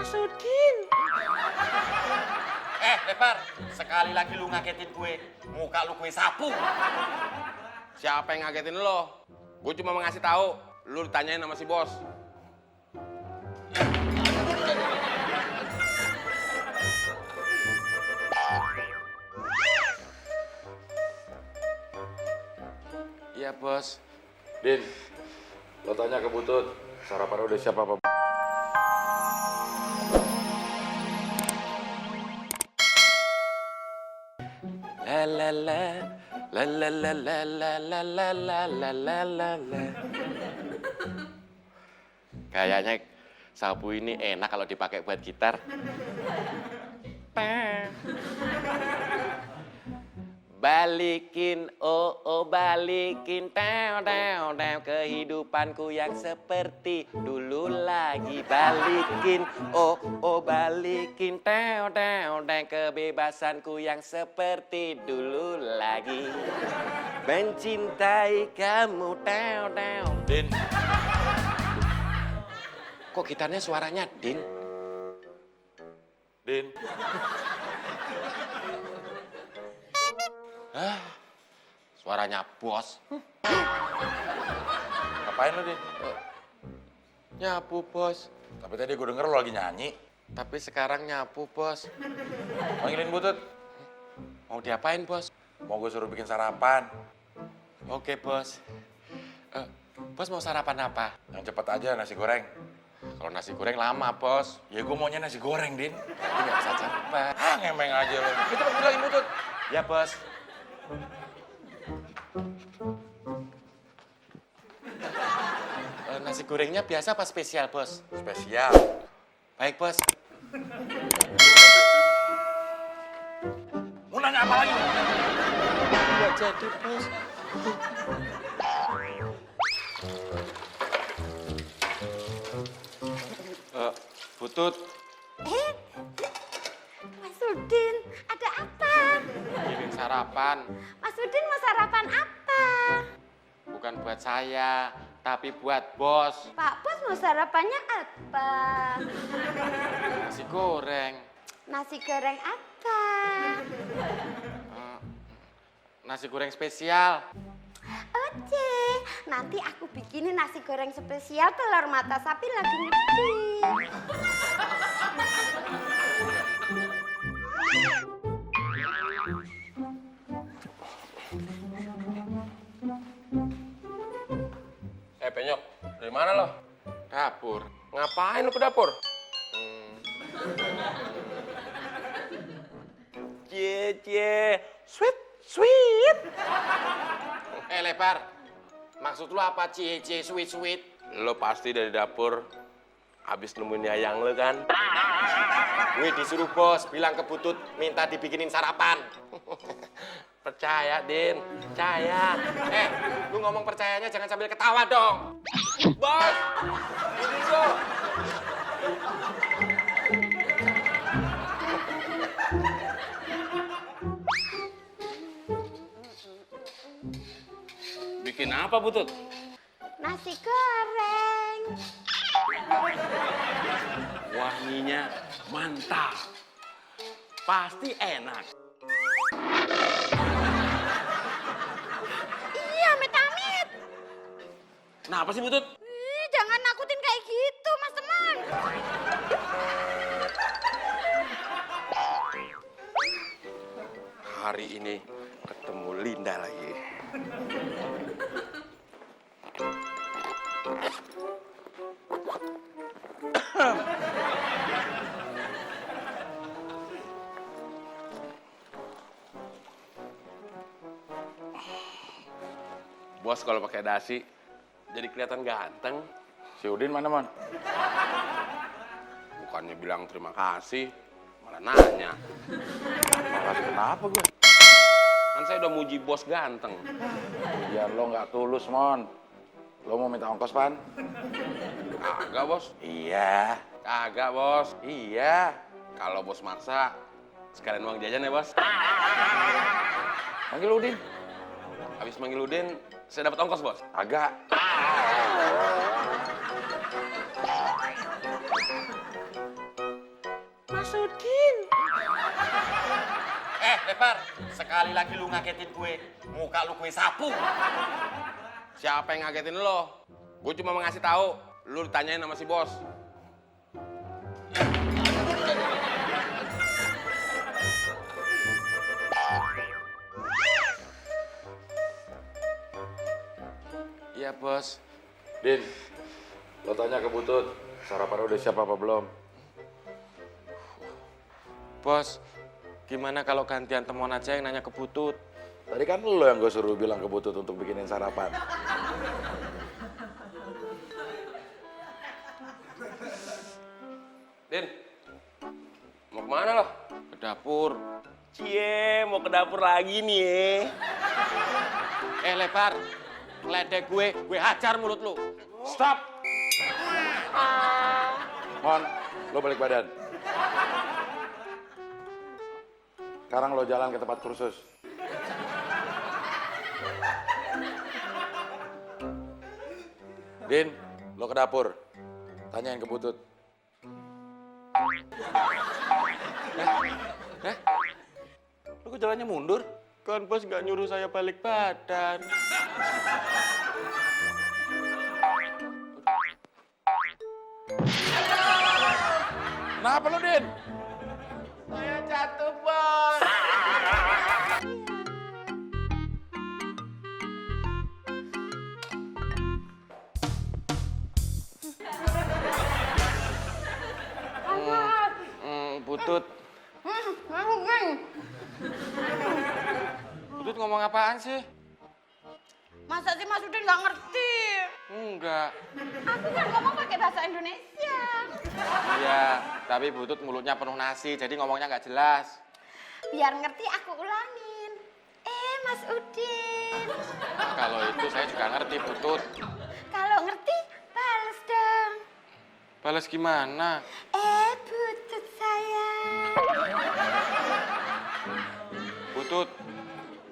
Mas Udin. Lepar, sekali lagi lu ngagetin gue, muka lu gue sapu. Siapa yang ngagetin lo? Gue cuma mau ngasih tahu, lu ditanyain sama si bos. Iya bos. Din, lo tanya ke Butut, sarapan udah siap apa? La la la la la la la la la la la la la la la. Kayaknya sapu ini enak kalau dipakai buat gitar. Balikin, oh balikin, tew kehidupanku yang seperti dulu lagi. Balikin, oh balikin, tew kebebasanku yang seperti dulu lagi. Mencintai kamu, tew. Din, Kok gitarnya suaranya Din? Din, Suaranya bos. ngapain lo Din? Nyapu bos. Tapi tadi gue denger lo lagi nyanyi. Tapi sekarang nyapu bos. Panggilin Butut, Mau diapain bos? mau gue suruh bikin sarapan. Oke bos. Bos mau sarapan apa? Yang cepet aja nasi goreng. Kalau nasi goreng lama bos. Ya gue maunya nasi goreng, Din. Tapi nggak bisa cepat. Ngemeng aja lo. Itu cepet bilangin Butut. Ya bos. Nasi gorengnya biasa apa spesial bos? Spesial. Baik bos. Mau nanya apa lagi? Nggak jadi bos. Butut, Mas Udin, ada apa? bikin sarapan. Mas Udin mau sarapan apa? Bukan buat saya, tapi buat bos. Pak Bos mau sarapannya apa? Nasi goreng. Nasi goreng apa? Nasi goreng spesial. Oke, nanti aku bikinin nasi goreng spesial telur mata sapi lagi ngedip. Penyok, dari mana lo? Dapur. Ngapain lo ke dapur? Cie, sweet. Lepar. Maksud lo apa cie sweet? Lo pasti dari dapur habis nemuin yayang lo kan? Gue disuruh bos bilang ke Butut minta dibikinin sarapan. Percaya, Din. Percaya. Lu ngomong percayanya jangan sambil ketawa dong. Bos, ini bos. Bikin apa, Butut? Nasi goreng. Wanginya mantap. Pasti enak. Iya, amit-amit. Kenapa sih, Butut? Ih, jangan nakutin kayak gitu, Mas Teman. Hari ini ketemu Linda lagi. Bos kalau pakai dasi jadi kelihatan ganteng. Si Udin mana, Mon? Bukannya bilang terima kasih, malah nanya. Makasih kenapa gue? Kan saya udah muji bos ganteng. Biar lo nggak tulus, Mon. Lo mau minta ongkos, Pan? Kagak, Bos. Iya. Kagak, Bos. Iya. Kalau bos maksa, sekalian uang jajan ya, Bos. Panggil Udin. Habis manggil Udin, saya dapat ongkos, Bos. Agak. Udin. Lepar, sekali lagi lu ngagetin gue. Muka lu gue sapu. Siapa yang ngagetin lo? Gue cuma mau ngasih tahu. Lu ditanyain sama si bos. Iya, Bos. Din, lo tanya ke Butut, sarapan udah siap apa belum? Bos, gimana kalau gantian temuan aja yang nanya ke Butut? Tadi kan lo yang gue suruh bilang ke Butut untuk bikinin sarapan. Din, mau kemana lo? Ke dapur. Cie, mau ke dapur lagi nih. Lepar, ngeledek gue hajar mulut lu. Stop! Mon, lo balik badan. Sekarang lo jalan ke tempat kursus. Din, lo ke dapur. Tanyain ke Butut. Lu kok jalannya mundur? Kan bos nggak nyuruh saya balik badan. Kenapa lo, Din? Saya jatuh, bos. Butut. Butut ngomong apaan sih? Masa sih Mas Udin nggak ngerti? Enggak. Aku kan ngomong pakai bahasa Indonesia. Iya, tapi Butut mulutnya penuh nasi, jadi ngomongnya nggak jelas. Biar ngerti aku ulangin. Mas Udin. Kalau itu saya juga ngerti, Butut. Kalau ngerti, bales dong. Balas gimana? Butut sayang. Butut,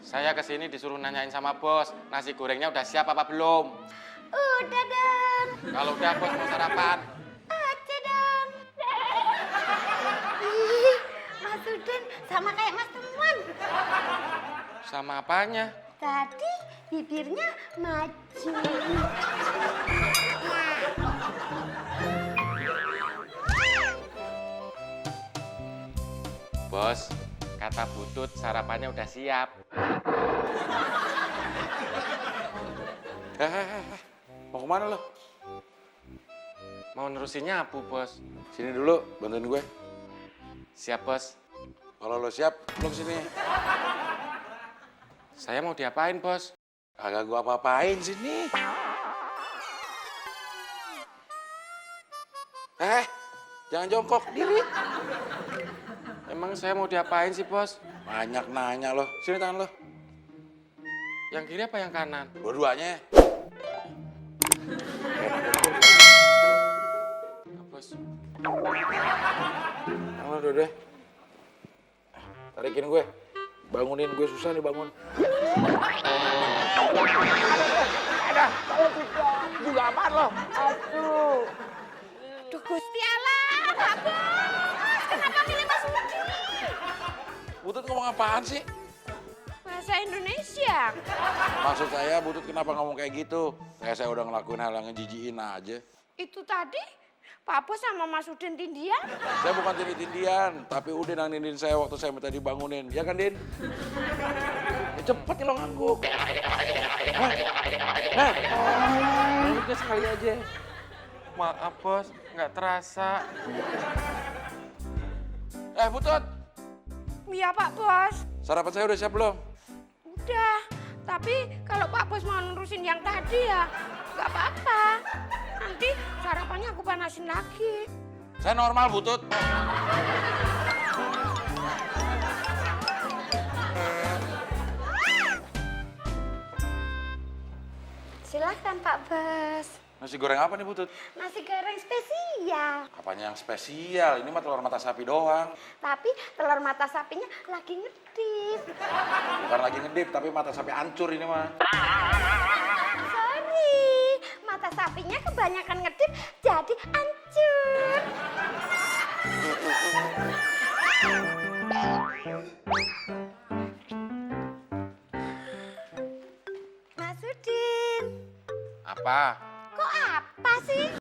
saya kesini disuruh nanyain sama bos, nasi gorengnya udah siap apa belum? Udah dong. Kalau udah bos mau sarapan. Oke dong. Ih, Mas Udin sama kayak Mas Temuan. Sama apanya? Tadi bibirnya maju. Bos, kata Butut sarapannya udah siap. Mau kemana lo? Mau nerusin nyapu, bos. Sini dulu, bantuin gue. Siap, bos. Kalau lo siap, lo kesini. Saya mau diapain, bos? Kagak gue apa-apain sini. Jangan jongkok, diri. Emang saya mau diapain sih, bos? Banyak nanya lo. Sini tangan lo. Yang kiri apa yang kanan? Dua-duanya. Bos. Tangan lo dua-duanya. Tarikin gue. Bangunin gue, susah nih bangun. Juga apaan lo? Duh Gusti Allah, Pak Bos. Kenapa milih Mas Udin? Butut ngomong apaan sih? Bahasa Indonesia. Maksud saya, Butut kenapa ngomong kayak gitu? Kayak saya udah ngelakuin hal yang ngejijiin aja. Itu tadi Pak Bos sama Mas Udin tindian. Saya bukan tindian, tapi Udin yang nindin saya waktu saya minta dibangunin. Ya kan, Din? Ya cepet lo ngangguk. Udah sekali aja. Maaf, bos. Nggak terasa. Butut, Iya Pak Bos. sarapan saya udah siap belum? Udah. Tapi kalau Pak Bos mau nerusin yang tadi ya nggak apa-apa. Nanti sarapannya aku panasin lagi. Saya normal, Butut. Silahkan Pak Bos. Nasi goreng apa nih, Butut? Nasi goreng spesial. Apanya yang spesial? Ini mah telur mata sapi doang. Tapi telur mata sapinya lagi ngedip. Bukan lagi ngedip, tapi mata sapi hancur ini mah. Sorry, mata sapinya kebanyakan ngedip jadi hancur. Mas Udin, Apa? kok apa sih?